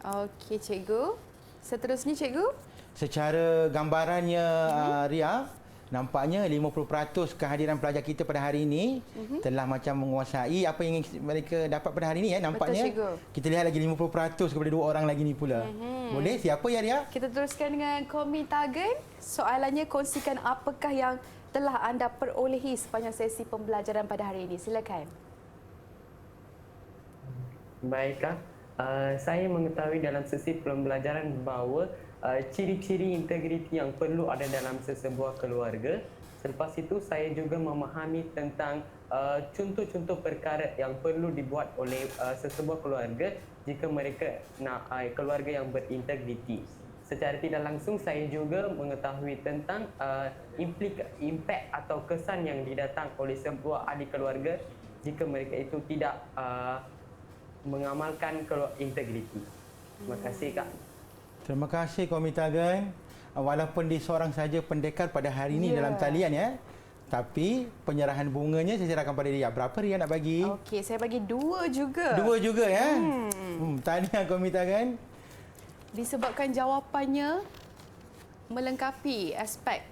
Okey, cikgu. Seterusnya, cikgu. Secara gambarannya Ria, nampaknya 50% kehadiran pelajar kita pada hari ini telah macam menguasai apa yang mereka dapat pada hari ini nampaknya. Betul, cikgu. Kita lihat lagi 50% kepada 2 orang lagi ni pula. Boleh? Siapa ya Ria? Kita teruskan dengan Komi Tagen. Soalannya, kongsikan apakah yang telah anda perolehi sepanjang sesi pembelajaran pada hari ini. Silakan. Baiklah, saya mengetahui dalam sesi pembelajaran bahawa ciri-ciri integriti yang perlu ada dalam sesebuah keluarga. Selepas itu, saya juga memahami tentang contoh-contoh perkara yang perlu dibuat oleh sesebuah keluarga jika mereka nak keluarga yang berintegriti. Secara tidak langsung, saya juga mengetahui tentang impak atau kesan yang didatang oleh sebuah ahli keluarga jika mereka itu tidak mengamalkan integriti. Terima kasih, Kak. Terima kasih Komita Gan. Walaupun dia seorang saja pendekar pada hari ini dalam talian ya. Tapi penyerahan bunganya saya serahkan pada Ria. Berapa Ria nak bagi? Okey, saya bagi 2 juga. 2 juga ya. Tahniah Komita Gan. Disebabkan jawapannya melengkapi aspek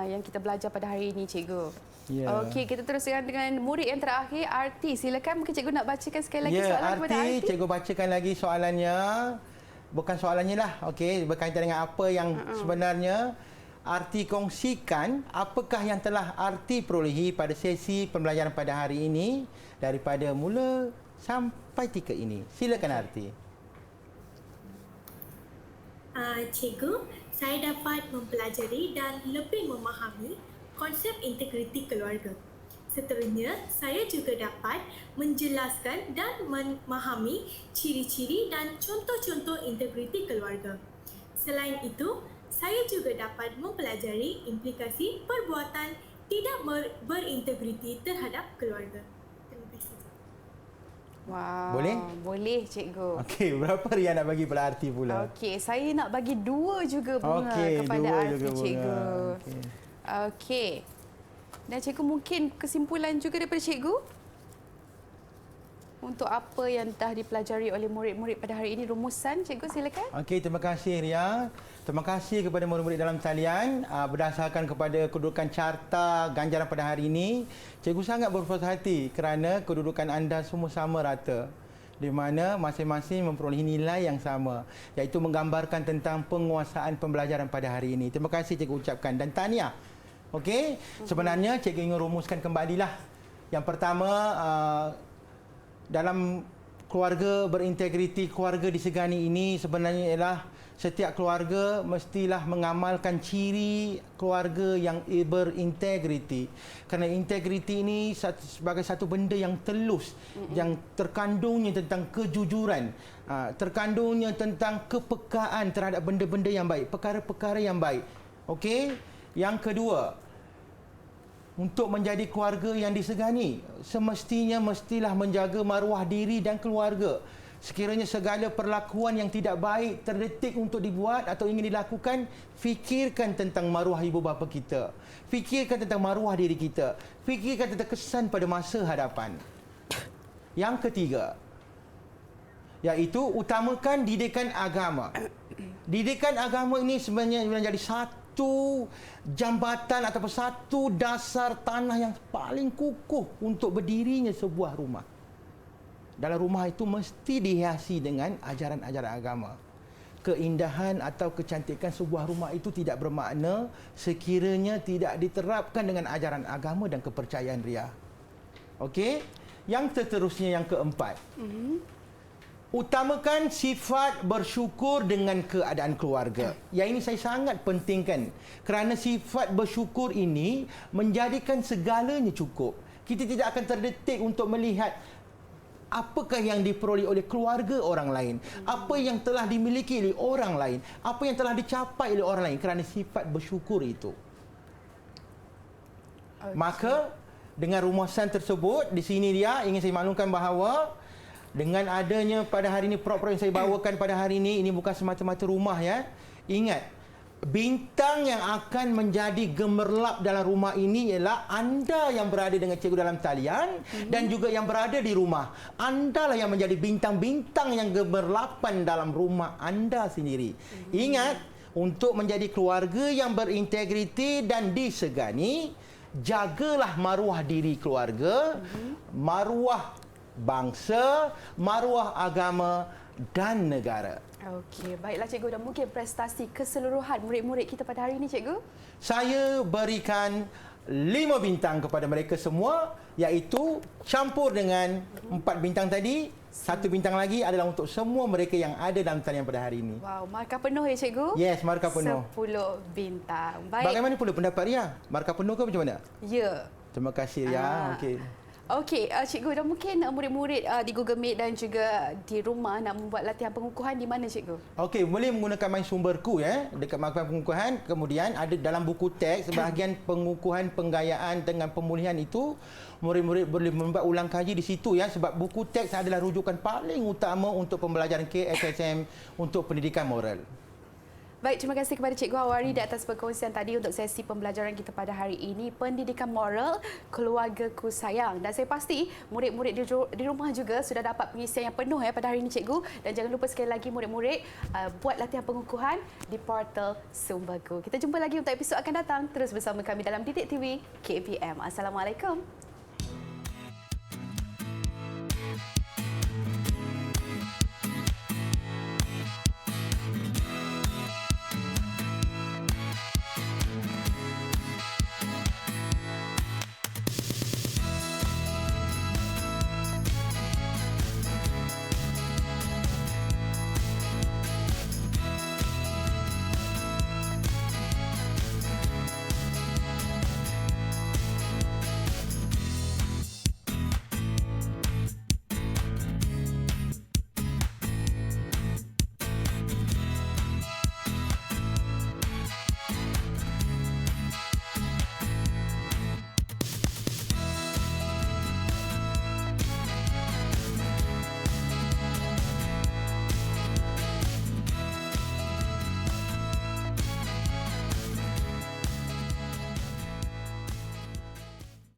yang kita belajar pada hari ini, cikgu. Ya. Okey, kita teruskan dengan murid yang terakhir, Arti. Silakan, mungkin cikgu nak bacakan sekali lagi soalan kepada Arti. Arti. Cikgu bacakan lagi soalannya. Bukan soalannya lah. Okey, berkaitan dengan apa yang sebenarnya Arti kongsikan. Apakah yang telah Arti perolehi pada sesi pembelajaran pada hari ini daripada mula sampai ketika ini. Silakan Arti. Cikgu, saya dapat mempelajari dan lebih memahami konsep integriti keluarga. Seterusnya, saya juga dapat menjelaskan dan memahami ciri-ciri dan contoh-contoh integriti keluarga. Selain itu, saya juga dapat mempelajari implikasi perbuatan tidak berintegriti terhadap keluarga. Terima kasih. Wow. Boleh? Boleh, cikgu. Okey, berapa Ria nak bagi pada Arti pula? Okey, saya nak bagi 2 juga bunga kepada 2 Arti, juga bunga. cikgu. Okey. Dan cikgu, mungkin kesimpulan juga daripada cikgu untuk apa yang dah dipelajari oleh murid-murid pada hari ini. Rumusan, cikgu silakan. Okey, terima kasih Ria. Terima kasih kepada murid-murid dalam talian. Berdasarkan kepada kedudukan carta ganjaran pada hari ini, cikgu sangat berpuas hati kerana kedudukan anda semua sama rata, di mana masing-masing memperolehi nilai yang sama, iaitu menggambarkan tentang penguasaan pembelajaran pada hari ini. Terima kasih cikgu ucapkan dan tahniah. Okey, sebenarnya cikgu ingin rumuskan kembalilah. Yang pertama, dalam keluarga berintegriti, keluarga disegani ini sebenarnya ialah setiap keluarga mestilah mengamalkan ciri keluarga yang berintegriti. Kerana integriti ini sebagai satu benda yang telus, yang terkandungnya tentang kejujuran, terkandungnya tentang kepekaan terhadap benda-benda yang baik, perkara-perkara yang baik. Okey? Yang kedua, untuk menjadi keluarga yang disegani, mestilah menjaga maruah diri dan keluarga. Sekiranya segala perlakuan yang tidak baik terdetik untuk dibuat atau ingin dilakukan, fikirkan tentang maruah ibu bapa kita. Fikirkan tentang maruah diri kita. Fikirkan tentang kesan pada masa hadapan. Yang ketiga, iaitu utamakan didikan agama. Didikan agama ini sebenarnya menjadi satu jambatan ataupun satu dasar tanah yang paling kukuh untuk berdirinya sebuah rumah. Dalam rumah itu mesti dihiasi dengan ajaran-ajaran agama. Keindahan atau kecantikan sebuah rumah itu tidak bermakna sekiranya tidak diterapkan dengan ajaran agama dan kepercayaan Ria. Okey? Yang seterusnya, yang keempat. Utamakan sifat bersyukur dengan keadaan keluarga. Yang ini saya sangat pentingkan kerana sifat bersyukur ini menjadikan segalanya cukup. Kita tidak akan terdetik untuk melihat apakah yang diperoleh oleh keluarga orang lain, apa yang telah dimiliki oleh orang lain, apa yang telah dicapai oleh orang lain kerana sifat bersyukur itu. Maka dengan rumusan tersebut, di sini dia ingin saya maklumkan bahawa dengan adanya pada hari ini prop-prop yang saya bawakan pada hari ini bukan semata-mata rumah ya. Ingat, bintang yang akan menjadi gemerlap dalam rumah ini ialah anda yang berada dengan cikgu dalam talian dan juga yang berada di rumah. Anda lah yang menjadi bintang-bintang yang gemerlapan dalam rumah anda sendiri. Ingat, untuk menjadi keluarga yang berintegriti dan disegani, jagalah maruah diri keluarga, maruah bangsa, maruah agama dan negara. Okey, baiklah cikgu, dan mungkin prestasi keseluruhan murid-murid kita pada hari ini cikgu? Saya berikan 5 bintang kepada mereka semua, iaitu campur dengan 4 bintang tadi. 1 bintang lagi adalah untuk semua mereka yang ada dalam talian pada hari ini. Wow, markah penuh ya cikgu? Yes, markah penuh. 10 bintang. Baik. Bagaimana pula pendapat Ria? Markah penuh ke macam mana? Ya. Terima kasih Ria. Okey. Okey, cikgu, dan mungkin murid-murid di Google Meet dan juga di rumah nak membuat latihan pengukuhan di mana cikgu? Okey, boleh menggunakan My Sumberku ya, dekat makanan pengukuhan. Kemudian ada dalam buku teks sebahagian pengukuhan, penggayaan dengan pemulihan itu murid-murid boleh membuat ulang kaji di situ ya, sebab buku teks adalah rujukan paling utama untuk pembelajaran KSSM untuk pendidikan moral. Baik, terima kasih kepada Cikgu Hawari di atas perkongsian tadi untuk sesi pembelajaran kita pada hari ini, pendidikan moral keluargaku sayang. Dan saya pasti murid-murid di rumah juga sudah dapat pengisian yang penuh ya pada hari ini cikgu. Dan jangan lupa sekali lagi murid-murid buat latihan pengukuhan di portal Sumberku. Kita jumpa lagi untuk episod akan datang. Terus bersama kami dalam Didik TV KPM. Assalamualaikum.